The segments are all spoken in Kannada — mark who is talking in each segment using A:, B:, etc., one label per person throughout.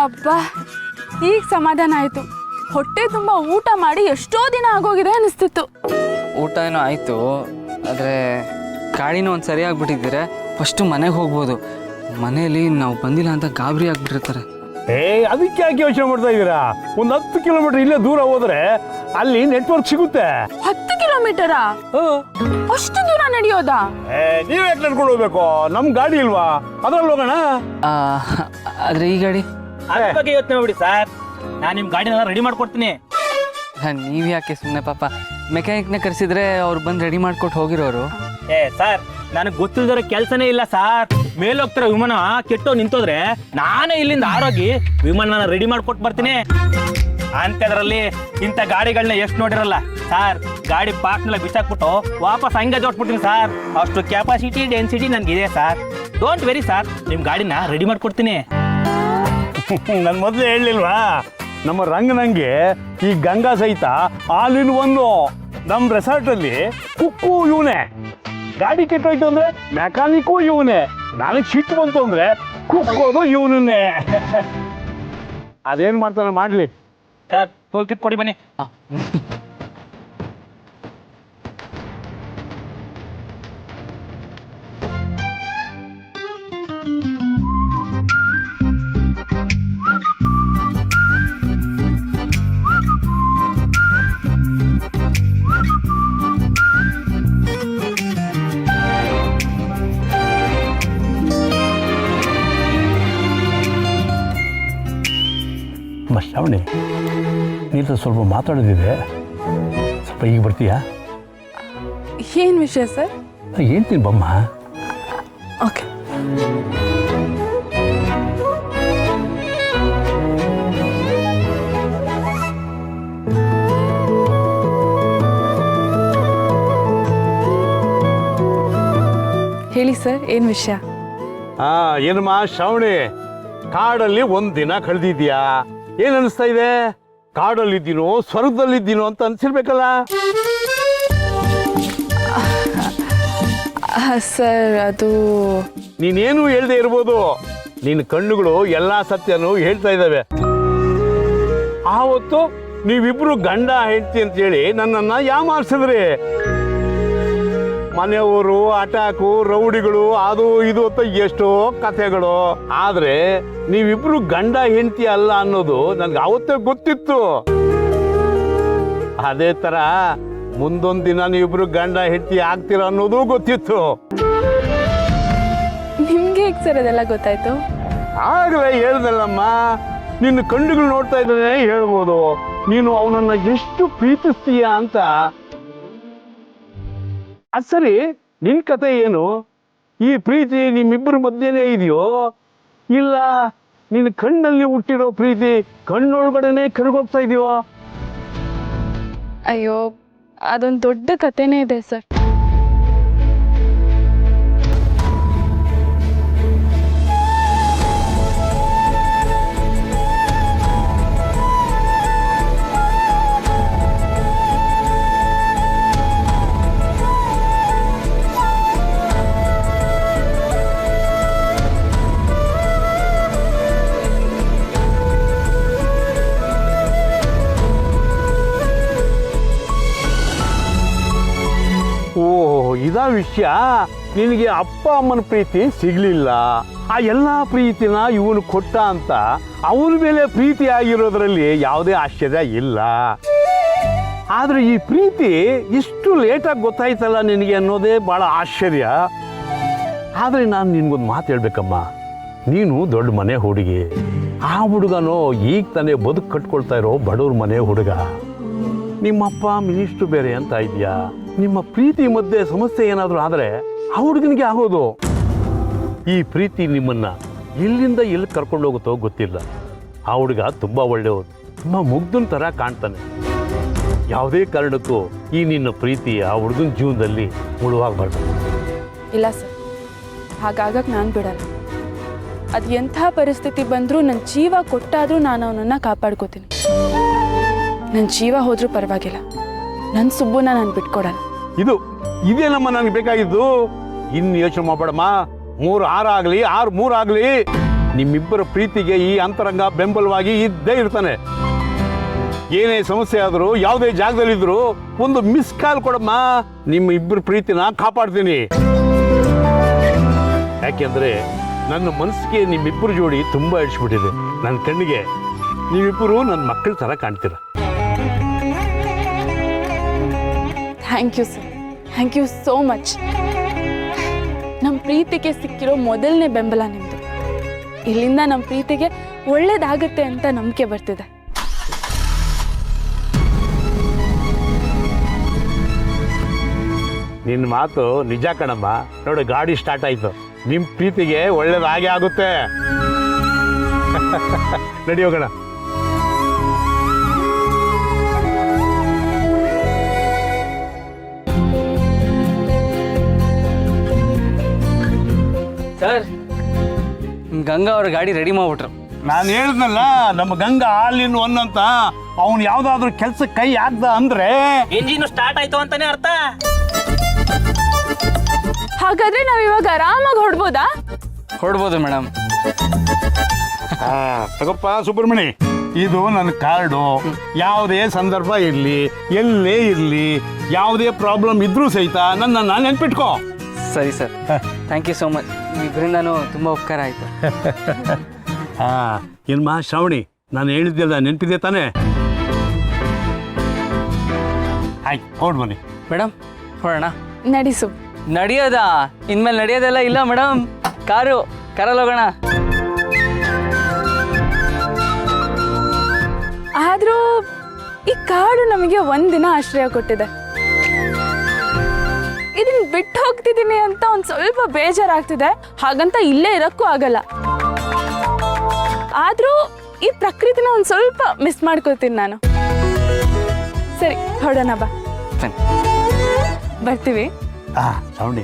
A: ಅಬ್ಬಾ, ಈಗ ಸಮಾಧಾನ ಆಯ್ತು. ಹೊಟ್ಟೆ ತುಂಬ ಊಟ ಮಾಡಿ ಎಷ್ಟೋ ದಿನ ಆಗೋಗಿದೆ ಅನಿಸ್ತಿತ್ತು.
B: ಊಟ ಏನೋ ಆಯಿತು, ಆದರೆ ಗಾಡಿನೂ ಒಂದು ಸರಿಯಾಗಿಬಿಟ್ಟಿದ್ದೀರ. ಫಸ್ಟು ಮನೆಗೆ ಹೋಗ್ಬೋದು. ಮನೇಲಿ ನಾವು ಬಂದಿಲ್ಲ ಅಂತ ಗಾಬರಿ ಆಗಿಬಿಟ್ಟಿರ್ತಾರೆ.
C: ಅದಕ್ಕೆ ಯಾಕೆ ಯೋಚನೆ ಮಾಡ್ತಾ ಇದ್ದೀರಾ? ಒಂದು 10 ಕಿಲೋಮೀಟರ್ ಇಲ್ಲೇ ದೂರ ಹೋದ್ರೆ ಅಲ್ಲಿ ನೆಟ್ವರ್ಕ್ ಸಿಗುತ್ತೆ.
A: 10 ಕಿಲೋಮೀಟರಾ? ಅಷ್ಟು ದೂರ ನಡೆಯೋದಾ?
C: ನೀವ್ ಯಾಕೆ ನಡ್ಕೊಂಡು ಹೋಗ್ಬೇಕು? ನಮ್ ಗಾಡಿ ಇಲ್ವಾ? ಅದ್ರಲ್ಲಿ ಹೋಗೋಣ.
B: ಆದರೆ ಈ ಗಾಡಿ
D: ಅದ್ರ ಬಗ್ಗೆ ಯೋಚನೆ ಮಾಡಿ ಸರ್, ನಾನು ನಿಮ್ಮ ಗಾಡಿನ ರೆಡಿ ಮಾಡ್ಕೊಡ್ತೀನಿ.
B: ನೀವು ಯಾಕೆ ಸುಮ್ಮನೆ? ಪಾಪ ಮೆಕ್ಯಾನಿಕ್ನ ಕರೆಸಿದ್ರೆ ಅವ್ರು ಬಂದು ರೆಡಿ ಮಾಡ್ಕೊಟ್ಟು ಹೋಗಿರೋರು.
D: ಸರ್, ನನಗೆ ಗೊತ್ತಿಲ್ದಿರೋ ಕೆಲಸನೇ ಇಲ್ಲ ಸರ್. ಮೇಲೆ ಹೋಗ್ತಿರೋ ವಿಮಾನ ಕೆಟ್ಟೋ ನಿಂತೋದ್ರೆ ನಾನೇ ಇಲ್ಲಿಂದ ಆರೋಗಿ ವಿಮಾನ ರೆಡಿ ಮಾಡ್ಕೊಟ್ಟು ಬರ್ತೀನಿ. ಅಂಥದ್ರಲ್ಲಿ ಇಂಥ ಗಾಡಿಗಳನ್ನ ಎಷ್ಟು ನೋಡಿರಲ್ಲ ಸರ್. ಗಾಡಿ ಪಾರ್ಕ್ನೆಲ್ಲ ಬಿಸಾಕ್ಬಿಟ್ಟು ವಾಪಸ್ ಹಂಗೆ ಜೋಡ್ಸ್ಬಿಡ್ತೀನಿ ಸರ್. ಅಷ್ಟು ಕೆಪಾಸಿಟಿ ಡೆನ್ಸಿಟಿ ನನಗಿದೆ ಸರ್. ಡೋಂಟ್ ವೆರಿ ಸರ್, ನಿಮ್ಮ ಗಾಡಿನ ರೆಡಿ ಮಾಡ್ಕೊಡ್ತೀನಿ.
C: ನನ್ ಮೊದಲೇ ಹೇಳಲಿಲ್ವಾ? ನಮ್ಮ ರಂಗನಂಗೆ ಈ ಗಂಗಾ ಸಹಿತ ಆಲ್ ಇನ್ ಒಂದು. ನಮ್ಮ ರೆಸಾರ್ಟ್ ಅಲ್ಲಿ ಕುಕ್ಕು ಇವನೇ, ಗಾಡಿ ಕೆಟ್ಟೋಯ್ತು ಅಂದ್ರೆ ಮೆಕ್ಯಾನಿಕು ಇವನೇ, ನನಗೆ ಸಿಟ್ಟು ಬಂತು ಅಂದ್ರೆ ಕುಕ್ಕೋದು ಇವನನ್ನೇ. ಅದೇನ್ ಮಾಡ್ತಾನೆ ಮಾಡ್ಲಿ.
D: ಸರ್, ಟೋಲ್ ಕೊಡಿ ಬನ್ನಿ.
C: ಶ್ರಾವಣಿ, ನೀನು ಸ್ವಲ್ಪ ಮಾತಾಡೋದಿದೆ, ಸ್ವಲ್ಪ ಈಗ ಬರ್ತೀಯಾ?
A: ಏನು ವಿಷಯ ಸರ್?
C: ಹೇಳ್ತೀನಿ ಬಮ್ಮ.
A: ಓಕೆ. ಹೇಳಿ ಸರ್, ಏನು ವಿಷಯ?
C: ಏನಮ್ಮ ಶ್ರಾವಣಿ, ಕಾಡಲ್ಲಿ ಒಂದ್ ದಿನ ಕಳೆದಿದ್ಯಾ? ಏನ್ ಅನಿಸ್ತಾ ಇದೆ? ಕಾಡಲ್ಲಿದ್ದೀನೋ ಸ್ವರ್ಗದಲ್ಲಿದ್ದೀನೋ ಅಂತ ಅನ್ಸಿರ್ಬೇಕಲ್ಲ?
A: ಸರ್, ಅದು
C: ನೀನೇನು ಹೇಳ್ದೆ ಇರ್ಬೋದು, ನಿನ್ನ ಕಣ್ಣುಗಳು ಎಲ್ಲಾ ಸತ್ಯನೂ ಹೇಳ್ತಾ ಇದ್ದಾವೆ. ಆವತ್ತು ನೀವಿಬ್ರು ಗಂಡ ಹೆಂಡತಿ ಅಂತ ಹೇಳಿ ನನ್ನನ್ನ ಯಾಮಾರಿಸಿದ್ರಿ. ಮನೆಯವರು, ಅಟ್ಯಾಕು, ರೌಡಿಗಳು, ಅದು ಇದು ಅಂತ ಎಷ್ಟೋ ಕಥೆಗಳು. ಆದ್ರೆ ನೀವಿಬ್ರು ಗಂಡ ಹೆಂಡತಿ ಅಲ್ಲ ಅನ್ನೋದು ನನ್ಗೆ ಅವತ್ತೇ ಗೊತ್ತಿತ್ತು. ಅದೇ ತರ ಮುಂದೊಂದ್ ದಿನ ನೀವಿಬ್ರು ಗಂಡ ಹೆಂಡತಿ ಆಗ್ತೀರ ಅನ್ನೋದು ಗೊತ್ತಿತ್ತು.
A: ನಿಮ್ಗೆ ಹೇಗೆ ಸರ್ ಅದೆಲ್ಲ ಗೊತ್ತಾಯ್ತು?
C: ಆಗ್ಲೇ ಹೇಳ್ದಲ್ಲಮ್ಮ, ನಿನ್ನ ಕಣ್ಣುಗಳು ನೋಡ್ತಾ ಇದ್ರೆ ಹೇಳ್ಬೋದು ನೀನು ಅವನನ್ನ ಎಷ್ಟು ಪ್ರೀತಿಸ್ತೀಯ ಅಂತ. ಅದ್ ಸರಿ, ನಿನ್ ಕತೆ ಏನು? ಈ ಪ್ರೀತಿ ನಿಮ್ಮಿಬ್ಬರ ಮಧ್ಯೆನೇ ಇದೆಯೋ, ಇಲ್ಲ ನಿನ್ನ ಕಣ್ಣಲ್ಲಿ ಹುಟ್ಟಿರೋ ಪ್ರೀತಿ ಕಣ್ಣೊಳಗಡೆನೆ ಕರಗೋಗ್ತಾ ಇದೆಯೋ?
A: ಅಯ್ಯೋ, ಅದೊಂದು ದೊಡ್ಡ ಕಥೆನೇ ಇದೆ ಸರ್.
C: ಇದಾ ವಿಷಯ. ನಿನಗೆ ಅಪ್ಪ ಅಮ್ಮನ ಪ್ರೀತಿ ಸಿಗ್ಲಿಲ್ಲ, ಆ ಎಲ್ಲಾ ಪ್ರೀತಿನ ಇವನು ಕೊಟ್ಟ ಅಂತ ಅವನ ಮೇಲೆ ಪ್ರೀತಿ ಆಗಿರೋದ್ರಲ್ಲಿ ಯಾವುದೇ ಆಶ್ಚರ್ಯ ಇಲ್ಲ. ಆದ್ರೆ ಈ ಪ್ರೀತಿ ಇಷ್ಟು ಲೇಟಾಗಿ ಗೊತ್ತಾಯ್ತಲ್ಲ ನಿನಗೆ ಅನ್ನೋದೇ ಬಹಳ ಆಶ್ಚರ್ಯ. ಆದ್ರೆ ನಾನು ನಿನ್ಗೊಂದು ಮಾತು ಹೇಳ್ಬೇಕಮ್ಮ, ನೀನು ದೊಡ್ಡ ಮನೆ ಹುಡುಗಿ, ಆ ಹುಡುಗನೋ ಈಗ ತಾನೇ ಬದುಕು ಕಟ್ಕೊಳ್ತಾ ಇರೋ ಬಡವ್ರ ಮನೆ ಹುಡುಗ. ನಿಮ್ಮಪ್ಪ ಮಿನಿಸ್ಟ್ರು ಬೇರೆ ಅಂತ ಇದೆಯಾ? ನಿಮ್ಮ ಪ್ರೀತಿ ಮಧ್ಯೆ ಸಮಸ್ಯೆ ಏನಾದರೂ ಆದ್ರೆ ಆ ಹುಡುಗನಿಗೆ ಆಗೋದು. ಈ ಪ್ರೀತಿ ನಿಮ್ಮನ್ನ ಎಲ್ಲಿಂದ ಎಲ್ಲಿ ಕರ್ಕೊಂಡು ಹೋಗುತ್ತೋ ಗೊತ್ತಿಲ್ಲ. ಆ ಹುಡುಗ ತುಂಬಾ ಒಳ್ಳೆಯವನು, ತುಂಬಾ ಮುಗ್ಧನ ತರ ಕಾಣ್ತಾನೆ. ಯಾವುದೇ ಕಾರಣಕ್ಕೂ ಈ ನಿನ್ನ ಪ್ರೀತಿ ಆ ಹುಡುಗನ ಜೀವನದಲ್ಲಿ ಮುಳುವಾಗಬಾರ್ದು.
A: ಇಲ್ಲ ಸರ್, ಹಾಗಾಗಕ್ಕೆ ನಾನು ಬಿಡಲ್ಲ. ಅದು ಎಂಥ ಪರಿಸ್ಥಿತಿ ಬಂದರೂ ನನ್ನ ಜೀವ ಕೊಟ್ಟಾದರೂ ನಾನು ಅವನನ್ನು ಕಾಪಾಡ್ಕೋತೀನಿ. ನನ್ನ ಜೀವ ಹೋದ್ರೂ ಪರವಾಗಿಲ್ಲ, ನನ್ನ ಸುಬ್ಬುನ ನಾನು ಬಿಟ್ಕೊಡಲ್ಲ.
C: ಇದೇನಮ್ಮ ನನಗೆ ಬೇಕಾಗಿದ್ದು. ಇನ್ನು ಯೋಚನೆ ಮಾಡಬೇಡಮ್ಮ. 3-6 ಆಗಲಿ 6-3 ಆಗಲಿ ನಿಮ್ಮಿಬ್ಬರ ಪ್ರೀತಿಗೆ ಈ ಅಂತರಂಗ ಬೆಂಬಲವಾಗಿ ಇದ್ದೇ ಇರ್ತಾನೆ. ಏನೇ ಸಮಸ್ಯೆ ಆದರೂ ಯಾವುದೇ ಜಾಗದಲ್ಲಿದ್ದರೂ ಒಂದು ಮಿಸ್ ಕಾಲ್ ಕೊಡಮ್ಮ, ನಿಮ್ಮ ಇಬ್ಬರ ಪ್ರೀತಿನ ಕಾಪಾಡ್ತೀನಿ. ಯಾಕೆಂದ್ರೆ ನನ್ನ ಮನಸ್ಸಿಗೆ ನಿಮ್ಮಿಬ್ಬರ ಜೋಡಿ ತುಂಬಾ ಇಡಿಸ್ಬಿಟ್ಟಿದೆ. ನನ್ನ ಕಣ್ಣಿಗೆ ನೀವಿಬ್ಬರು ನನ್ನ ಮಕ್ಕಳ ಥರ ಕಾಣ್ತೀರ.
A: Thank you sir, thank you so much. ನಮ್ಮ ಪ್ರೀತಿಗೆ ಸಿಕ್ಕಿರೋ ಮೊದಲನೇ ಬೆಂಬಲ ನಿಮ್ಮದು. ಇಲ್ಲಿಂದ ನಮ್ಮ ಪ್ರೀತಿಗೆ ಒಳ್ಳೇದಾಗುತ್ತೆ ಅಂತ ನಂಬಿಕೆ ಬರ್ತಿದೆ.
C: ನಿನ್ನ ಮಾತು ನಿಜ ಕಣಮ್ಮ. ನೋಡು, ಗಾಡಿ ಸ್ಟಾರ್ಟ್ ಆಯ್ತು. ನಿಮ್ಮ ಪ್ರೀತಿಗೆ ಒಳ್ಳೇದಾಗೆ ಆಗುತ್ತೆ. ನಡಿ ಹೋಗೋಣ.
B: ಸರ್, ಗಂಗಾ ಅವ್ರ ಗಾಡಿ ರೆಡಿ ಮಾಡ್ಬಿಟ್ರು.
C: ನಾನು ಹೇಳಿದ್ನಲ್ಲ, ನಮ್ಮ ಗಂಗಾ ಆಲ್ ಇನ್ ಒನ್ ಅಂತ. ಅವನು ಯಾವ್ದಾದ್ರು ಕೆಲ್ಸಕ್ಕೆ ಕೈ ಹಾಕ್ದ ಅಂದ್ರೆ
D: ಎಂಜಿನ್ ಸ್ಟಾರ್ಟ್ ಆಯ್ತು ಅಂತಾನೆ ಅರ್ಥ.
A: ಹಾಗಾದ್ರೆ ನಾವ್ ಇವಾಗ ಆರಾಮಾಗಿ ಹೊಡ್ಬೋದಾ?
B: ಹೊಡ್ಬೋದು ಮೇಡಮ್.
C: ತಗೋಪ್ಪ ಸುಬ್ರಹ್ಮಣಿ, ಇದು ನನ್ನ ಕಾರ್ಡು. ಯಾವುದೇ ಸಂದರ್ಭ ಇರಲಿ, ಎಲ್ಲೇ ಇರಲಿ, ಯಾವುದೇ ಪ್ರಾಬ್ಲಮ್ ಇದ್ರೂ ಸಹಿತ ನನ್ನ ನೆನ್ಪಿಟ್ಕೋ.
B: ಸರಿ sir, thank you so much. ಇದರಿಂದನೂ ತುಂಬ ಉಪಕಾರ ಆಯಿತು.
C: ಏನ್ಮ ಶ್ರಾವಣಿ, ನಾನು ಹೇಳಿದ್ದೆಲ್ಲ ನೆನಪಿದೆ ತಾನೇ? ಆಯ್ತು, ಹೊರಡು ಬನ್ನಿ.
B: ಮೇಡಮ್ ಹೊರಡೋಣ?
A: ನಡಿಸು.
B: ನಡೆಯೋದಾ? ಇನ್ಮೇಲೆ ನಡೆಯೋದೆಲ್ಲ ಇಲ್ಲ ಮೇಡಮ್. ಕಾರಲ್ಲಿ ಹೋಗೋಣ.
A: ಆದ್ರೂ ಈ ಕಾಡು ನಮಗೆ ಒಂದಿನ ಆಶ್ರಯ ಕೊಟ್ಟಿದೆ. ಇದನ್ನ ಬಿಟ್ಟು ಹೋಗ್ತಿದ್ದೀನಿ ಅಂತ ಒಂದ್ ಸ್ವಲ್ಪ ಬೇಜಾರಾಗ್ತಿದೆ. ಹಾಗಂತ ಇಲ್ಲೇ ಇರಕ್ಕೂ ಆಗಲ್ಲ. ಆದ್ರೂ ಈ ಪ್ರಕೃತಿನ ಒಂದ್ ಸ್ವಲ್ಪ ಮಿಸ್ ಮಾಡ್ಕೊತೀನಿ ನಾನು. ಸರಿ, ಹೊರಡೋಣ ಬಾ. ಬರ್ತೀವಿ.
C: ಶ್ರಾವಣಿ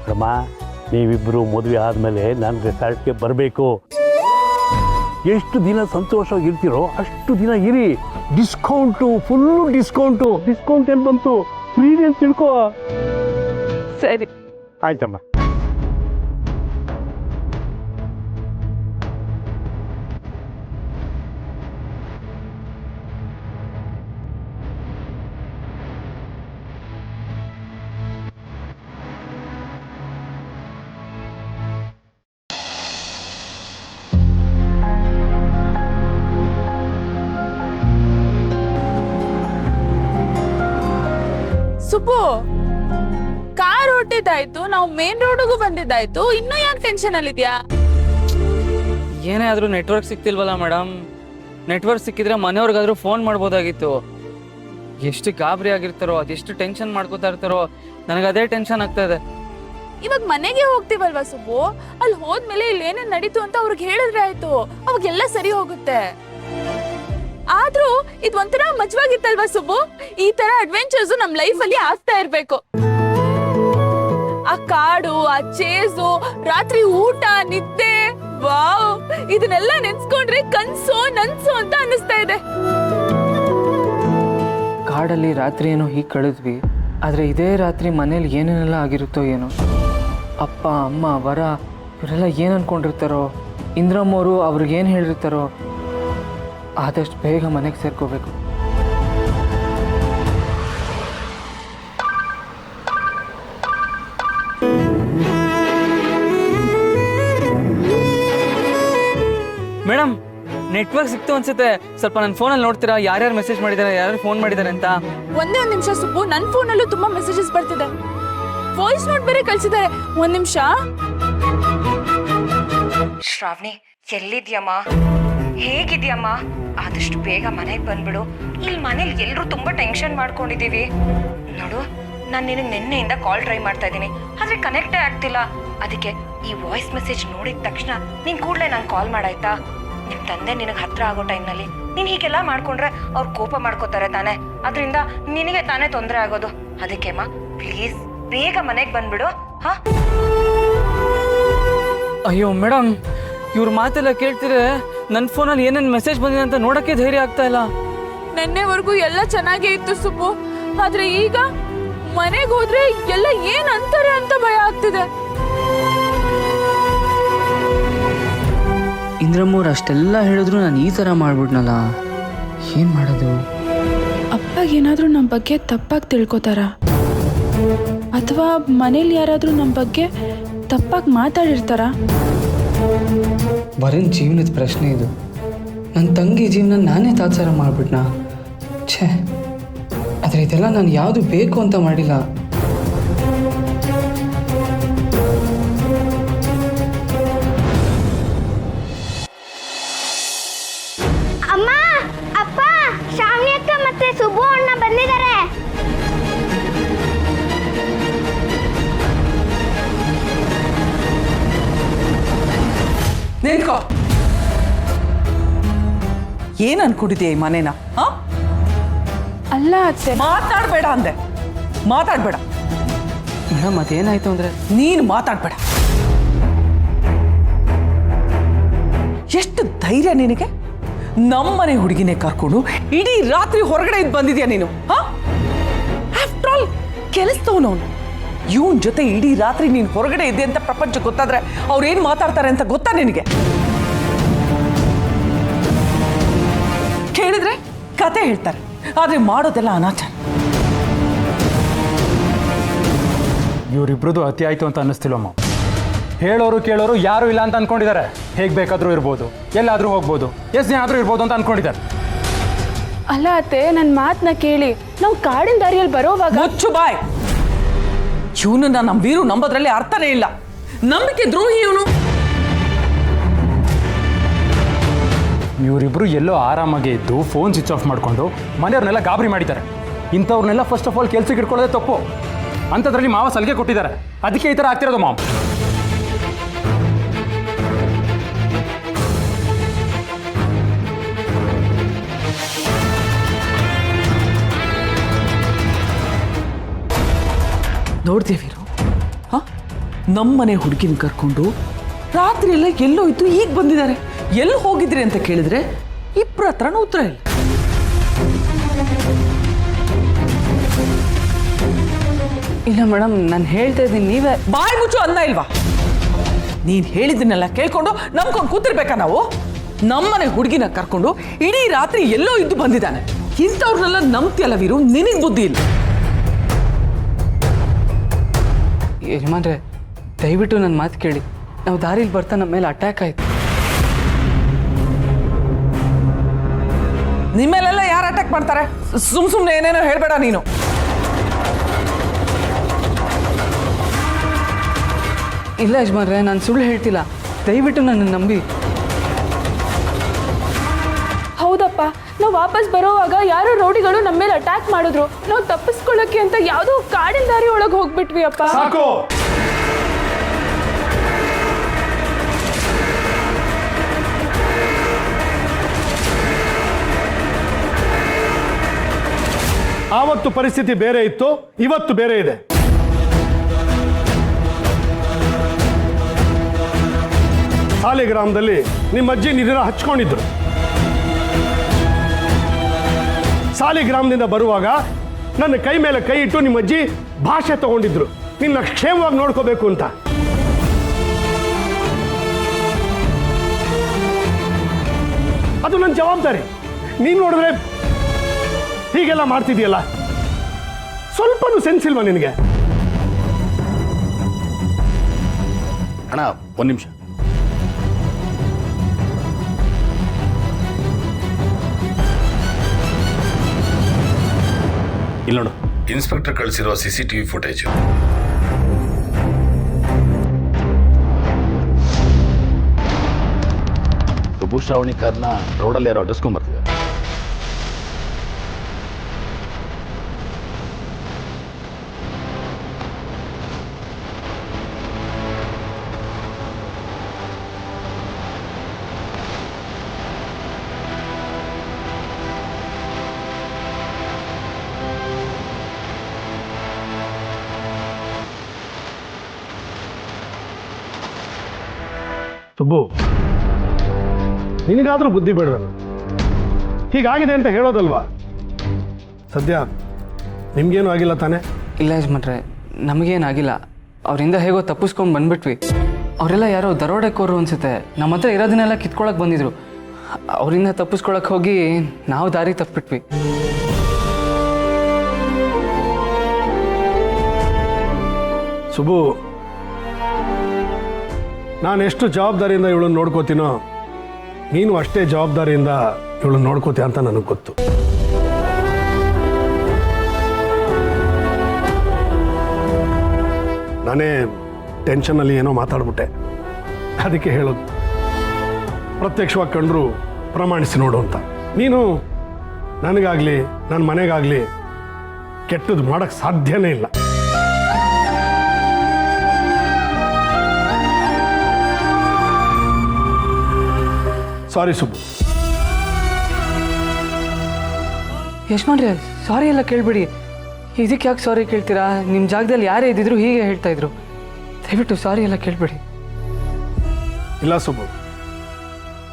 C: ರಮ್ಮ, ನೀವಿಬ್ಬರು ಮದುವೆ ಆದಮೇಲೆ ನಾನು ರೆಸಾರ್ಟ್ಗೆ ಬರಬೇಕು. ಎಷ್ಟು ದಿನ ಸಂತೋಷವಾಗಿರ್ತೀರೋ ಅಷ್ಟು ದಿನ ಇರಿ. Discount, full discount. ಡಿಸ್ಕೌಂಟ್ ಏನು ಬಂತು? ಫ್ರೀ ಅಂತ ತಿಳ್ಕೋ.
A: ಸರಿ,
C: ಆಯ್ತಮ್ಮ.
A: ಸುಬ್ಬು, ಕಾರ್ ಹೊಟ್ಟಿದ್ದಾಯ್ತು, ನಾವು ಮೇನ್ ರೋಡ್ಗೂ ಬಂದಿದ್ದಾಯ್ತು, ಇನ್ನೂ ಯಾಕೆ ಟೆನ್ಷನ್ ಅಲ್ಲಿದ್ಯಾ?
B: ಏನೇ ಆದರೂ ನೆಟ್ವರ್ಕ್ ಸಿಗ್ತಿಲ್ವಲ್ಲ ಮೇಡಮ್. ನೆಟ್ವರ್ಕ್ ಸಿಕ್ಕಿದ್ರೆ ಮನೆಯವ್ರಿಗಾದ್ರೂ ಫೋನ್ ಮಾಡ್ಬೋದಾಗಿತ್ತು. ಎಷ್ಟು ಗಾಬರಿ ಆಗಿರ್ತಾರೋ, ಅದೆಷ್ಟು ಟೆನ್ಷನ್ ಮಾಡ್ಕೋತಾ ಇರ್ತಾರೋ, ನನಗೆ ಅದೇ ಟೆನ್ಷನ್ ಆಗ್ತಾ ಇದೆ.
A: ಇವಾಗ ಮನೆಗೆ ಹೋಗ್ತೀವಲ್ವಾ ಸುಬ್ಬು, ಅಲ್ಲಿ ಹೋದ್ಮೇಲೆ ಇಲ್ಲಿ ಏನೇನ್ ನಡೀತು ಅಂತ ಅವ್ರಿಗೆ ಹೇಳಿದ್ರೆ ಆಯ್ತು, ಅವಾಗೆಲ್ಲ ಸರಿ ಹೋಗುತ್ತೆ. ಆದ್ರೂ ಇದು ಒಂಥರ ಮಜವಾಗಿತ್ತಲ್ವಾ ಸುಬ್ಬು? ಈ ತರ ಅಡ್ವೆಂಚರ್ಸ್ ನಮ್ ಲೈಫ್ ಅಲ್ಲಿ ಆಗ್ತಾ ಇರ್ಬೇಕು. ಆ ಕಾಡು, ಆ ಚೇಸು, ರಾತ್ರಿ ಊಟ, ನಿದ್ದೆ, ವಾವ್, ಇದನ್ನೆಲ್ಲ ನೆನ್ಸ್ಕೊಂಡ್ರೆ ಕನ್ಸು ನನ್ಸು ಅಂತ ಅನ್ನಿಸ್ತಾ ಇದೆ.
B: ಕಾಡಲ್ಲಿ ರಾತ್ರಿ ಏನೋ ಹೀಗೆ ಕಳೆದ್ವಿ, ಆದರೆ ಇದೇ ರಾತ್ರಿ ಮನೇಲಿ ಏನೇನೆಲ್ಲ ಆಗಿರುತ್ತೋ ಏನೋ. ಅಪ್ಪ ಅಮ್ಮ ವರ ಇವರೆಲ್ಲ ಏನು ಅನ್ಕೊಂಡಿರ್ತಾರೋ, ಇಂದ್ರಮ್ಮವರು ಅವ್ರಿಗೇನು ಹೇಳಿರ್ತಾರೋ. ಆದಷ್ಟು ಬೇಗ ಮನೆಗೆ ಸೇರ್ಕೋಬೇಕು. ಮೇಡಮ್, ನೆಟ್ವರ್ಕ್ ಸಿಕ್ತು ಅನ್ಸುತ್ತೆ. ಸ್ವಲ್ಪ ನನ್ನ ಫೋನಲ್ಲಿ ನೋಡ್ತೀರಾ ಯಾರ್ಯಾರು ಮೆಸೇಜ್ ಮಾಡಿದ್ದಾರೆ, ಯಾರ್ಯಾರು ಫೋನ್ ಮಾಡಿದ್ದಾರೆ ಅಂತ?
A: ಒಂದೇ ಒಂದ್ ನಿಮಿಷ ಸುಬ್ಬು, ನನ್ನ ಫೋನಲ್ಲೂ ತುಂಬಾ ಮೆಸೇಜಸ್ ಬರ್ತಿದೆ. ವಾಯ್ಸ್ ನೋಟ್ ಬೇರೆ ಕಳ್ಸಿದ್ದಾರೆ. ಒಂದ್ ನಿಮಿಷ.
E: ಶ್ರಾವಣಿ, ಎಲ್ಲಿದ್ಯಮ್ಮ? ಹೇಗಿದ್ಯಮ್ಮ? ಆದಷ್ಟು ಬೇಗ ಮನೆಗೆ ಬಂದ್ಬಿಡು. ಇಲ್ಲಿ ಮನೇಲಿ ಎಲ್ಲರೂ ತುಂಬಾ ಟೆನ್ಷನ್ ಮಾಡ್ಕೊಂಡಿದೀವಿ. ನೋಡು, ನಾನು ನಿನಗೆ ನಿನ್ನೆಯಿಂದ ಕಾಲ್ ಟ್ರೈ ಮಾಡ್ತಾ ಇದ್ದೀನಿ, ಆದ್ರೆ ಕನೆಕ್ಟೇ ಆಗ್ತಿಲ್ಲ. ಅದಕ್ಕೆ ಈ ವಾಯ್ಸ್ ಮೆಸೇಜ್ ನೋಡಿದ ತಕ್ಷಣ ನೀನ್ ಕೂಡಲೇ ನಂಗೆ ಕಾಲ್ ಮಾಡಾಯ್ತಾ? ನಿಮ್ ತಂದೆ ನಿನಗೆ ಹತ್ರ ಆಗೋ ಟೈಮ್ನಲ್ಲಿ ನೀನ್ ಹೀಗೆಲ್ಲ ಮಾಡ್ಕೊಂಡ್ರೆ ಅವ್ರು ಕೋಪ ಮಾಡ್ಕೋತಾರೆ ತಾನೆ. ಅದರಿಂದ ನಿನಗೆ ತಾನೇ ತೊಂದರೆ ಆಗೋದು. ಅದಕ್ಕೆಮ್ಮ ಪ್ಲೀಸ್ ಬೇಗ ಮನೆಗೆ ಬಂದ್ಬಿಡು. ಹಾ?
B: ಅಯ್ಯೋ ಮೇಡಮ್, ಇವ್ರ ಮಾತೆಲ್ಲ ಕೇಳ್ತಿದ್ರೆ ನನ್ನ ಫೋನಲ್ಲಿ ಏನೇನು ಮೆಸೇಜ್ ಬಂದಿದೆ ಅಂತ ನೋಡಕ್ಕೆ ಧೈರ್ಯ ಆಗ್ತಾ ಇಲ್ಲ.
A: ನೆನ್ನೆವರೆಗೂ ಎಲ್ಲ ಚೆನ್ನಾಗೇ ಇತ್ತು ಸುಬ್ಬು, ಆದ್ರೆ ಈಗ ಮನೆಗೆ ಹೋದ್ರೆ ಎಲ್ಲ ಏನ್ ಅಂತಾರೆ ಅಂತ ಭಯ ಆಗ್ತಿದೆ.
B: ಇಂದ್ರಮ್ಮವ್ರು ಅಷ್ಟೆಲ್ಲ ಹೇಳಿದ್ರು ನಾನು ಈ ಥರ ಮಾಡ್ಬಿಟ್ನಲ್ಲ, ಏನು ಮಾಡೋದು?
A: ಅಪ್ಪಗೇನಾದರೂ ನಮ್ಮ ಬಗ್ಗೆ ತಪ್ಪಾಗಿ ತಿಳ್ಕೊತಾರ, ಅಥವಾ ಮನೇಲಿ ಯಾರಾದರೂ ನಮ್ಮ ಬಗ್ಗೆ ತಪ್ಪಾಗಿ ಮಾತಾಡಿರ್ತಾರ?
B: ವರನ್ ಜೀವನದ ಪ್ರಶ್ನೆ ಇದು. ನನ್ನ ತಂಗಿ ಜೀವನ ನಾನೇ ತಾತ್ಸಾರ ಮಾಡಿಬಿಟ್ನಾ? ಛೇ, ಆದರೆ ಇದೆಲ್ಲ ನಾನು ಯಾವುದು ಬೇಕು ಅಂತ ಮಾಡಿಲ್ಲ.
F: ಅಮ್ಮ, ಅಪ್ಪ, ಶ್ರಾವಣಿ ಅಕ್ಕ ಮತ್ತೆ ಸುಬ್ಬು ಅಣ್ಣ ಬಂದಿದ್ದಾರೆ.
G: ನಿಂತ್ಕೋ. ಏನ್ ಅನ್ಕೊಂಡಿದ್ಯಾ ಈ ಮನೇನ?
A: ಅಲ್ಲ ಅತ್ತೆ,
G: ಮಾತಾಡ್ಬೇಡ ಅಂದೆ, ಮಾತಾಡ್ಬೇಡ.
B: ಮೇಡಮ್ ಅದೇನಾಯ್ತು ಅಂದರೆ
G: ನೀನು ಮಾತಾಡ್ಬೇಡ. ಎಷ್ಟು ಧೈರ್ಯ ನಿನಗೆ? ನಮ್ಮನೆ ಹುಡುಗಿನೇ ಕರ್ಕೊಂಡು ಇಡೀ ರಾತ್ರಿ ಹೊರಗಡೆ ಇದ್ದು ಬಂದಿದ್ಯಾ ನೀನು? After all ಕೆಲಸದವನವನು. ಇವನ್ ಜೊತೆ ಇಡೀ ರಾತ್ರಿ ನೀನು ಹೊರಗಡೆ ಇದ್ದೆ ಅಂತ ಪ್ರಪಂಚ ಗೊತ್ತಾದ್ರೆ ಅವ್ರು ಏನ್ ಮಾತಾಡ್ತಾರೆ ಅಂತ ಗೊತ್ತಾ ನಿನಗೆ? ಕೇಳಿದ್ರೆ ಕತೆ ಹೇಳ್ತಾರೆ, ಆದ್ರೆ ಮಾಡೋದೆಲ್ಲ ಅನಾಚಾರ.
H: ಇವರಿಬ್ರದ್ದು ಅತಿ ಆಯ್ತು ಅಂತ ಅನ್ನಿಸ್ತಿಲ್ವಮ್ಮ. ಹೇಳೋರು ಕೇಳೋರು ಯಾರು ಇಲ್ಲ ಅಂತ ಅನ್ಕೊಂಡಿದ್ದಾರೆ. ಹೇಗೆ ಬೇಕಾದರೂ ಇರ್ಬೋದು, ಎಲ್ಲಾದರೂ ಹೋಗ್ಬೋದು, ಎಷ್ಟು ಜನ ಆದರೂ ಇರ್ಬೋದು ಅಂತ ಅನ್ಕೊಂಡಿದ್ದಾರೆ.
A: ಅಲ್ಲ ಅತ್ತೆ, ನನ್ನ ಮಾತನ್ನ ಕೇಳಿ. ನಾವು ಕಾಡಿನ ದಾರಿಯಲ್ಲಿ ಬರೋವಾಗ
G: ಮುಚ್ಚು ಬಾಯ್. ಇವನನ್ನ ನಮ್ಮ ವೀರು ನಂಬೋದ್ರಲ್ಲಿ ಅರ್ಥನೇ ಇಲ್ಲ. ನಂಬಿಕೆ ದ್ರೋಹಿ ಇವನು.
H: ಇವರಿಬ್ರು ಎಲ್ಲೋ ಆರಾಮಾಗಿ ಇದ್ದು ಫೋನ್ ಸ್ವಿಚ್ ಆಫ್ ಮಾಡಿಕೊಂಡು ಮನೆಯವ್ರನ್ನೆಲ್ಲ ಗಾಬರಿ ಮಾಡಿದ್ದಾರೆ. ಇಂಥವ್ರನ್ನೆಲ್ಲ ಫಸ್ಟ್ ಆಫ್ ಆಲ್ ಕೆಲ್ಸಕ್ಕೆ ಇಟ್ಕೊಳ್ಳೋದೇ ತಪ್ಪು. ಅಂಥದ್ರಲ್ಲಿ ಮಾವ ಸಲಿಗೆ ಕೊಟ್ಟಿದ್ದಾರೆ, ಅದಕ್ಕೆ ಈ ಥರ ಆಗ್ತಿರೋದು ಮಾವ.
G: ನೋಡ್ದೇವೀರು, ನಮ್ಮನೆ ಹುಡುಗಿನ ಕರ್ಕೊಂಡು ರಾತ್ರಿ ಎಲ್ಲ ಎಲ್ಲೋ ಇದ್ದು ಈಗ ಬಂದಿದ್ದಾರೆ. ಎಲ್ಲಿ ಹೋಗಿದ್ರಿ ಅಂತ ಕೇಳಿದ್ರೆ ಇಬ್ಬರ ಹತ್ರನೂ ಉತ್ತರ ಇಲ್ಲ.
B: ಇಲ್ಲ ಮೇಡಮ್, ನಾನು ಹೇಳ್ತಾ ಇದ್ದೀನಿ, ನೀವೇ
G: ಬಾಯಿ ಮುಚ್ಚು ಅನ್ನ ಇಲ್ವಾ? ನೀನ್ ಹೇಳಿದ್ದನ್ನೆಲ್ಲ ಕೇಳ್ಕೊಂಡು ನಂಬ್ಕೊಂಡು ಕೂತಿರ್ಬೇಕಾ ನಾವು? ನಮ್ಮನೆ ಹುಡುಗಿನ ಕರ್ಕೊಂಡು ಇಡೀ ರಾತ್ರಿ ಎಲ್ಲೋ ಇದ್ದು ಬಂದಿದ್ದಾನೆ. ಇಂಥವ್ರನ್ನೆಲ್ಲ ನಂಬ್ತಿಯಲ್ಲ ವೀರು, ನಿನಗೆ ಬುದ್ಧಿ ಇಲ್ಲ.
B: ಯಜಮಾನ್ರೆ, ದಯವಿಟ್ಟು ನನ್ನ ಮಾತು ಕೇಳಿ. ನಾವು ದಾರಿಲಿ ಬರ್ತಾ ನಮ್ಮ ಮೇಲೆ ಅಟ್ಯಾಕ್ ಆಯಿತು.
G: ನಿಮ್ಮೇಲೆಲ್ಲ ಯಾರು ಅಟ್ಯಾಕ್ ಮಾಡ್ತಾರೆ? ಸುಮ್ಮನೆ ಏನೇನೋ ಹೇಳ್ಬೇಡ ನೀನು.
B: ಇಲ್ಲ ಯಜಮಾನ್ರೆ, ನಾನು ಸುಳ್ಳು ಹೇಳ್ತಿಲ್ಲ, ದಯವಿಟ್ಟು ನನ್ನ ನಂಬಿ.
A: ಹೌದಪ್ಪ, ನಾವು ವಾಪಸ್ ಬರೋವಾಗ ಯಾರೋ ರೌಡಿಗಳು ನಮ್ಮ ಮೇಲೆ ಅಟ್ಯಾಕ್ ಮಾಡಿದ್ರು. ನಾವು ತಪ್ಪಿಸ್ಕೊಳ್ಳೋಕೆ ಅಂತ ಯಾವುದೋ ಕಾಡಿನ ದಾರಿ ಒಳಗೆ ಹೋಗ್ಬಿಟ್ವಿ ಅಪ್ಪ.
C: ಸಾಕು. ಆವತ್ತು ಪರಿಸ್ಥಿತಿ ಬೇರೆ ಇತ್ತು, ಇವತ್ತು ಬೇರೆ ಇದೆ. ಸಾಲಿಗ್ರಾಮದಲ್ಲಿ ನಿಮ್ಮ ಅಜ್ಜಿ ನಿಧಿನ ಹಚ್ಕೊಂಡಿದ್ರು. ಸಾಲಿಗ್ರಾಮದಿಂದ ಬರುವಾಗ ನನ್ನ ಕೈ ಮೇಲೆ ಕೈ ಇಟ್ಟು ನಿಮ್ಮ ಅಜ್ಜಿ ಭಾಷೆ ತಗೊಂಡಿದ್ರು, ನಿನ್ನ ಕ್ಷೇಮವಾಗಿ ನೋಡ್ಕೋಬೇಕು ಅಂತ. ಅದು ನನ್ನ ಜವಾಬ್ದಾರಿ. ನೀನು ನೋಡಿದ್ರೆ ಹೀಗೆಲ್ಲ ಮಾಡ್ತಿದ್ಯಲ್ಲ, ಸ್ವಲ್ಪನೂ ಸೆನ್ಸ್ ಇಲ್ವಾ ನಿನಗೆ?
I: ಅಣ್ಣ ಒಂದು ನಿಮಿಷ. ಇಲ್ಲ ನೋಡು, ಇನ್ಸ್ಪೆಕ್ಟರ್ ಕಳಿಸಿರೋ CCTV ಫುಟೇಜ್. ಸುಬ್ಬು ಶ್ರಾವಣಿ ಕಾರ್ನ ರೋಡಲ್ಲಿ ಯಾರೋ ಅಡ್ಡಿಸ್ಕೊಂಡ್ಬರ್ತಿದ್ದಾರೆ.
C: ಸುಬ್ಬು, ನಿನಗಾದ್ರೂ ಬುದ್ಧಿ ಬೇಡವಲ್ಲ? ಹೀಗಾಗಿದೆ ಅಂತ ಹೇಳೋದಲ್ವಾ? ಸದ್ಯ ನಿಮ್ಗೇನು ಆಗಿಲ್ಲ ತಾನೆ?
B: ಇಲ್ಲ ಯಜಮಾನ್ರೆ, ನಮಗೇನಾಗಿಲ್ಲ. ಅವರಿಂದ ಹೇಗೋ ತಪ್ಪಿಸ್ಕೊಂಡು ಬಂದ್ಬಿಟ್ವಿ. ಅವರೆಲ್ಲ ಯಾರೋ ದರೋಡೆಕೋರು ಅನಿಸುತ್ತೆ. ನಮ್ಮ ಹತ್ರ ಇರೋದನ್ನೆಲ್ಲ ಕಿತ್ಕೊಳಕ್ಕೆ ಬಂದಿದ್ರು. ಅವರಿಂದ ತಪ್ಪಿಸ್ಕೊಳಕ್ಕೆ ಹೋಗಿ ನಾವು ದಾರಿ ತಪ್ಪಿಟ್ವಿ.
J: ಸುಬು, ನಾನು ಎಷ್ಟು ಜವಾಬ್ದಾರಿಯಿಂದ ಇವಳನ್ನು ನೋಡ್ಕೋತೀನೋ ನೀನು ಅಷ್ಟೇ ಜವಾಬ್ದಾರಿಯಿಂದ ಇವಳನ್ನು ನೋಡ್ಕೋತೀಯ ಅಂತ ನನಗೆ ಗೊತ್ತು. ನಾನೇ ಟೆನ್ಷನಲ್ಲಿ ಏನೋ ಮಾತಾಡ್ಬಿಟ್ಟೆ, ಅದಕ್ಕೆ ಹೇಳೋದು. ಪ್ರತ್ಯಕ್ಷವಾಗಿ ಕಂಡ್ರು ಪ್ರಮಾಣಿಸಿ ನೋಡು ಅಂತ. ನೀನು ನನಗಾಗಲಿ ನನ್ನ ಮನೆಗಾಗಲಿ ಕೆಟ್ಟದ್ದು ಮಾಡೋಕ್ಕೆ ಸಾಧ್ಯನೇ ಇಲ್ಲ. ಸಾರಿ ಸುಬ್ಬು.
B: ಯಜಮಾನ್ರೆ, ಸಾರಿ ಎಲ್ಲ ಕೇಳಬೇಡಿ. ಇದಕ್ಕೆ ಯಾಕೆ ಸಾರಿ ಕೇಳ್ತೀರಾ? ನಿಮ್ಮ ಜಾಗದಲ್ಲಿ ಯಾರೇ ಇದ್ದಿದ್ರು ಹೀಗೆ ಹೇಳ್ತಾ ಇದ್ರು. ದಯವಿಟ್ಟು ಸಾರಿ ಎಲ್ಲ ಕೇಳಬೇಡಿ.
J: ಇಲ್ಲ ಸುಬ್ಬು,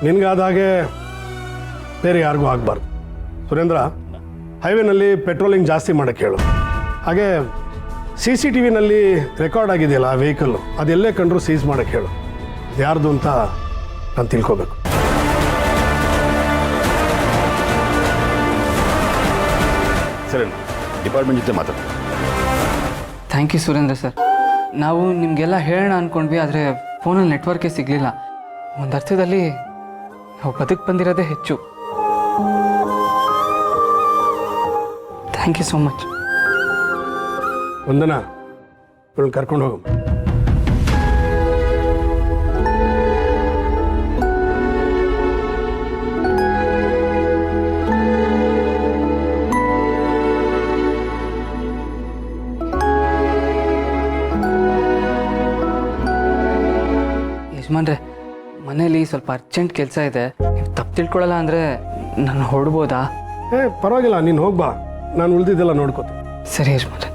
J: ನಿನಗಾದಾಗೆ ಬೇರೆ ಯಾರಿಗೂ ಆಗಬಾರ್ದು. ಸುರೇಂದ್ರ, ಹೈವೇನಲ್ಲಿ ಪೆಟ್ರೋಲಿಂಗ್ ಜಾಸ್ತಿ ಮಾಡೋಕ್ಕೆ ಹೇಳು. ಹಾಗೆ CCTVನಲ್ಲಿ ರೆಕಾರ್ಡ್ ಆಗಿದೆಯಲ್ಲ ಆ ವೆಹಿಕಲ್ಲು, ಅದೆಲ್ಲೇ ಕಂಡ್ರು ಸೀಸ್ ಮಾಡೋಕ್ಕೆ ಹೇಳು. ಯಾರ್ದು ಅಂತ ನಾನು ತಿಳ್ಕೊಬೇಕು.
I: ಸರಿ, ಡಿಪಾರ್ಟ್ಮೆಂಟ್ ಜೊತೆ ಮಾತಾಡ್ತೀನಿ.
B: Thank you Surendra sir. ನಾವು ನಿಮಗೆಲ್ಲ ಹೇಳೋಣ ಅಂದ್ಕೊಂಡ್ವಿ, ಆದರೆ ಫೋನಲ್ಲಿ ನೆಟ್ವರ್ಕೇ ಸಿಗಲಿಲ್ಲ. ಒಂದು ಅರ್ಥದಲ್ಲಿ ನಾವು ಬದುಕು ಬಂದಿರೋದೇ ಹೆಚ್ಚು. Thank you so much.
J: Vandana, ಇವಳನ್ನ ಕರ್ಕೊಂಡು ಹೋಗಮ್ಮ.
B: ಯಜಮಾನ್ರೆ, ಮನೇಲಿ ಸ್ವಲ್ಪ ಅರ್ಜೆಂಟ್ ಕೆಲಸ ಇದೆ. ನೀವು ತಪ್ಪು ತಿಳ್ಕೊಳ್ಳಲ್ಲ ಅಂದರೆ ನಾನು ಹೊರಡ್ಬೋದಾ?
J: ಪರವಾಗಿಲ್ಲ, ನೀನು ಹೋಗ್ಬಾ, ನಾನು ಉಳಿದಿದ್ದೆಲ್ಲ ನೋಡ್ಕೋತೀನಿ.
B: ಸರಿ ಯಜಮಾನ್ರೆ.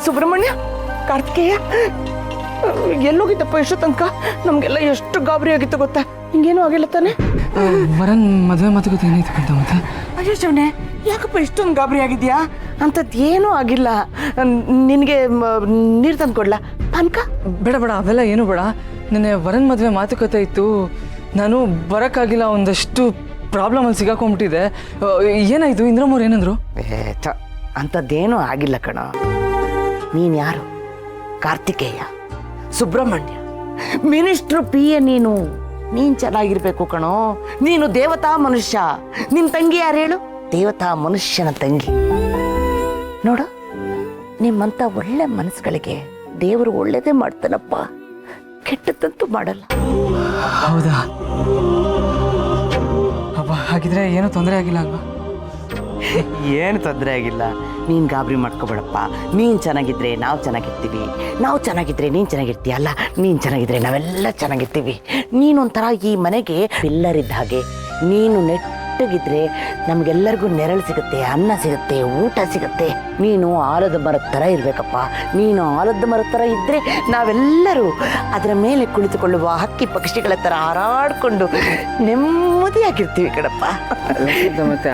G: ಸುಬ್ರಹ್ಮಣ್ಯ, ಕಾರ್ತಿಕೇಯ, ಎಲ್ಲೋಗಿತ್ತಪ್ಪ ಇಷ್ಟು ತನಕ? ನಮಗೆಲ್ಲ ಎಷ್ಟು ಗಾಬರಿ ಆಗಿತ್ತು ಗೊತ್ತಾ? ಹಿಂಗೇನು ಆಗಿಲ್ಲ ತಾನೆ?
B: ವರನ್ ಮದುವೆ ಮಾತುಕತೆ ಏನಾಯ್ತು ಅಂತ ಮತ್ತೆ?
G: ಅಯ್ಯೋ ಶಿವನೇ, ಯಾಕಪ್ಪ ಇಷ್ಟೊಂದು ಗಾಬರಿ ಆಗಿದ್ಯಾ? ಅಂಥದ್ದು ಏನೂ ಆಗಿಲ್ಲ. ನಿನಗೆ ನೀರು ತಂದು ಕೊಡ್ಲಾ? ಪಾನಕ?
B: ಬೇಡ ಬೇಡ, ಅವೆಲ್ಲ ಏನು ಬೇಡ. ನೆನ್ನೆ ವರನ್ ಮದುವೆ ಮಾತುಕತೆ ಇತ್ತು, ನಾನು ಬರೋಕ್ಕಾಗಿಲ್ಲ. ಒಂದಷ್ಟು ಪ್ರಾಬ್ಲಮಲ್ಲಿ ಸಿಗಾಕೊಂಡ್ಬಿಟ್ಟಿದೆ. ಏನಾಯಿತು? ಇಂದ್ರಮ್ಮವ್ರು ಏನಂದ್ರು?
G: ಅಂಥದ್ದೇನೂ ಆಗಿಲ್ಲ ಕಣ. ನೀನು ಯಾರು? Karthikeya, Subrahmanya, minister PA. ನೀನು ಚೆನ್ನಾಗಿರ್ಬೇಕು ಕಣೋ. ನೀನು ದೇವತಾ ಮನುಷ್ಯ. ನಿನ್ನ ತಂಗಿ ಯಾರು ಹೇಳು? ದೇವತಾ ಮನುಷ್ಯನ ತಂಗಿ. ನೋಡು, ನಿಮ್ಮಂಥ ಒಳ್ಳೆ ಮನಸ್ಸುಗಳಿಗೆ ದೇವರು ಒಳ್ಳೇದೇ ಮಾಡ್ತಾನಪ್ಪ, ಕೆಟ್ಟದಂತೂ ಮಾಡಲ್ಲ.
B: ಹೌದಾ? ಅಬ್ಬಾ, ಹಾಗಿದ್ರೆ ಏನೂ ತೊಂದರೆ ಆಗಿಲ್ಲ ಅಲ್ವಾ?
G: ಏನು ತೊಂದರೆ ಆಗಿಲ್ಲ. ನೀನು ಗಾಬರಿ ಮಾಡ್ಕೊಬೇಡಪ್ಪ. ನೀನು ಚೆನ್ನಾಗಿದ್ರೆ ನಾವು ಚೆನ್ನಾಗಿರ್ತೀವಿ, ನಾವು ಚೆನ್ನಾಗಿದ್ರೆ ನೀನು ಚೆನ್ನಾಗಿರ್ತೀಯ. ಅಲ್ಲ, ನೀನು ಚೆನ್ನಾಗಿದ್ರೆ ನಾವೆಲ್ಲ ಚೆನ್ನಾಗಿರ್ತೀವಿ. ನೀನೊಂಥರ ಈ ಮನೆಗೆ ಪಿಲ್ಲರ್ ಇದ್ದ ಹಾಗೆ. ನೀನು ನೆಟ್ಟಗಿದ್ರೆ ನಮಗೆಲ್ಲರಿಗೂ ನೆರಳು ಸಿಗುತ್ತೆ, ಅನ್ನ ಸಿಗುತ್ತೆ, ಊಟ ಸಿಗುತ್ತೆ. ನೀನು ಆಲದ ಮರದ ಥರ ಇರಬೇಕಪ್ಪ. ನೀನು ಆಲದ ಮರದ ಥರ ಇದ್ದರೆ ನಾವೆಲ್ಲರೂ ಅದರ ಮೇಲೆ ಕುಳಿತುಕೊಳ್ಳುವ ಹಕ್ಕಿ ಪಕ್ಷಿಗಳ ಥರ ಹಾರಾಡಿಕೊಂಡು ನೆಮ್ಮದಿಯಾಗಿರ್ತೀವಿ ಕಣಪ್ಪ.
B: ಮತ್ತೆ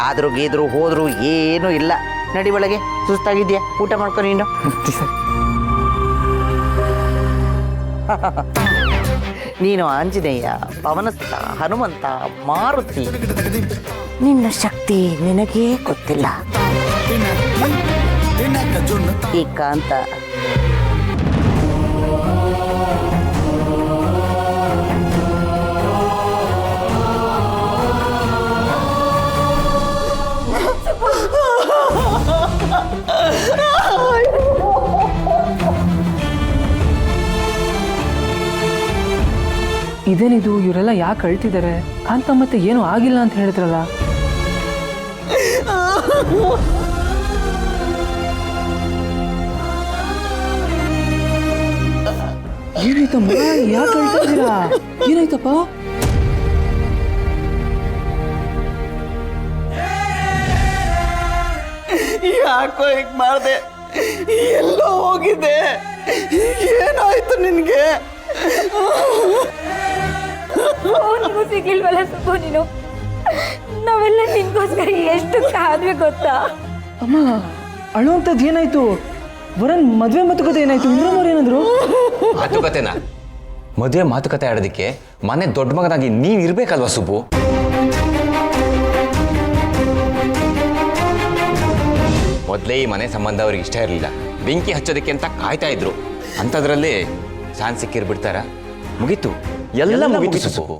G: ಆದರೂ ಗೀದ್ರು ಹೋದ್ರು ಏನೂ ಇಲ್ಲ. ನಡಿ ಒಳಗೆ, ಸುಸ್ತಾಗಿದ್ಯಾ? ಊಟ ಮಾಡ್ಕೊ ನೀನು. ನೀನು ಆಂಜನೇಯ, ಪವನಸ್ಥ, ಹನುಮಂತ, ಮಾರುತಿ. ನಿನ್ನ ಶಕ್ತಿ ನಿನಗೇ ಗೊತ್ತಿಲ್ಲ. ಈ ಕಾಂತ
B: ಇದೇನಿದು? ಇವರೆಲ್ಲ ಯಾಕೆ ಅಳ್ತಿದ್ದಾರೆ? ಕಾಂತ ಮತ್ತೆ ಏನೂ ಆಗಿಲ್ಲ ಅಂತ ಹೇಳಿದ್ರಲ್ಲ. ಏನಾಯ್ತಮ್ಮ? ಯಾಕೆ ಅಳ್ತಾ ಇದ್ದೀರಾ? ಏನಾಯ್ತಪ್ಪ?
K: ಯಾಕೋ ಹೀಗೆ ಮಾಡಿದೆ? ಎಲ್ಲೋ ಹೋಗಿದ್ದೆ? ಏನಾಯ್ತು ನಿನಗೆ?
F: ಫೋನ್ಗೂ ಸಿಗ್ಲಿಲ್ವಲ್ಲ ಸುಬ್ಬು ನೀನು. ನಾವೆಲ್ಲ ನಿನ್ಗೋಸ್ಕರ ಎಷ್ಟು ಕಾದ್ವಿ ಗೊತ್ತಾ?
B: ಅಮ್ಮ ಅಳುವಂಥದ್ದು ಏನಾಯ್ತು? ವರನ್ ಮದುವೆ ಮಾತುಕತೆ ಏನಾಯ್ತು? ಇಂದ್ರಮ್ಮವ್ರು ಏನಂದ್ರು?
L: ಮಾತುಕತೆನಾ? ಮದುವೆ ಮಾತುಕತೆ ಆಡೋದಕ್ಕೆ ಮನೆ ದೊಡ್ಡ ಮಗನಾಗಿ ನೀವ್ ಇರ್ಬೇಕಲ್ವಾ ಸುಬ್ಬು? ಮೊದಲೇ ಈ ಮನೆ ಸಂಬಂಧ ಅವ್ರಿಗೆ ಇಷ್ಟ ಇರಲಿಲ್ಲ. ಬೆಂಕಿ ಹಚ್ಚೋದಕ್ಕೆ ಅಂತ ಕಾಯ್ತಾ ಇದ್ರು. ಅಂಥದ್ರಲ್ಲಿ ಚಾನ್ಸ್ ಸಿಕ್ಕಿರ್ ಬಿಡ್ತಾರ? ಮುಗೀತು, ಎಲ್ಲ ಮುಗೀತು ಸುಬ್ಬು.